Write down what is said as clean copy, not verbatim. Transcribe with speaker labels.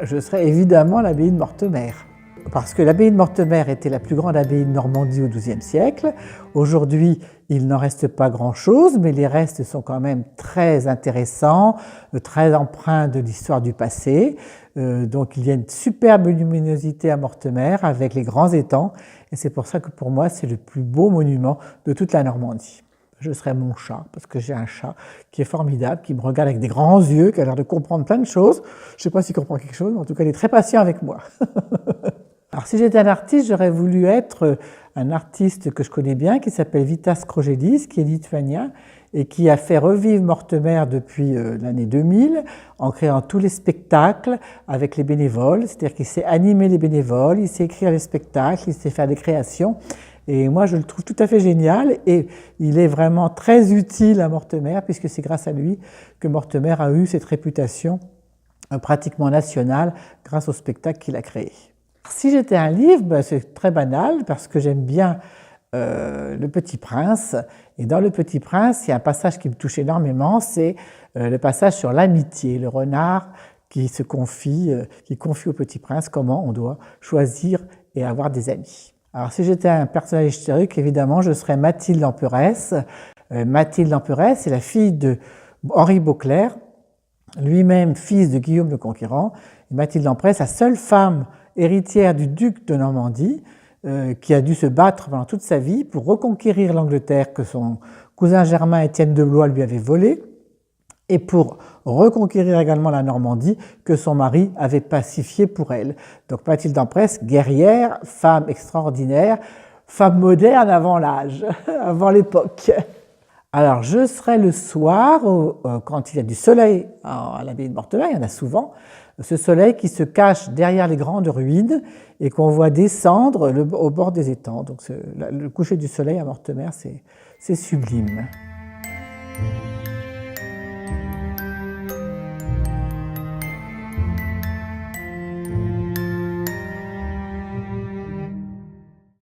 Speaker 1: Je serais évidemment l'abbaye de Mortemer. Parce que l'abbaye de Mortemer était la plus grande abbaye de Normandie au XIIe siècle. Aujourd'hui, il n'en reste pas grand-chose, mais les restes sont quand même très intéressants, très empreints de l'histoire du passé. Donc il y a une superbe luminosité à Mortemer avec les grands étangs. Et c'est pour ça que pour moi, c'est le plus beau monument de toute la Normandie. Je serais mon chat, parce que j'ai un chat qui est formidable, qui me regarde avec des grands yeux, qui a l'air de comprendre plein de choses. Je ne sais pas s'il comprend quelque chose, mais en tout cas, il est très patient avec moi. Alors, si j'étais un artiste, j'aurais voulu être un artiste que je connais bien, qui s'appelle Vitas Krogelis, qui est lituanien, et qui a fait revivre Mortemer depuis l'année 2000, en créant tous les spectacles avec les bénévoles. C'est-à-dire qu'il sait animer les bénévoles, il sait écrire les spectacles, il sait faire des créations. Et moi, je le trouve tout à fait génial et il est vraiment très utile à Mortemer puisque c'est grâce à lui que Mortemer a eu cette réputation pratiquement nationale grâce au spectacle qu'il a créé. Si j'étais un livre, c'est très banal parce que j'aime bien Le Petit Prince. Et dans Le Petit Prince, il y a un passage qui me touche énormément, c'est le passage sur l'amitié, le renard qui confie au Petit Prince comment on doit choisir et avoir des amis. Alors, si j'étais un personnage historique, évidemment, je serais Mathilde Lemperès. Mathilde Lemperès est la fille de Henri Beauclerc, lui-même fils de Guillaume le Conquérant. Et Mathilde Lemperès, la seule femme héritière du duc de Normandie, qui a dû se battre pendant toute sa vie pour reconquérir l'Angleterre que son cousin germain Étienne de Blois lui avait volée, et pour reconquérir également la Normandie que son mari avait pacifiée pour elle. Donc Mathilde Lemperès, guerrière, femme extraordinaire, femme moderne avant l'âge, avant l'époque. Alors je serai le soir, quand il y a du soleil à l'abbaye de Mortemer, il y en a souvent, ce soleil qui se cache derrière les grandes ruines et qu'on voit descendre au bord des étangs. Donc le coucher du soleil à Mortemer, c'est sublime.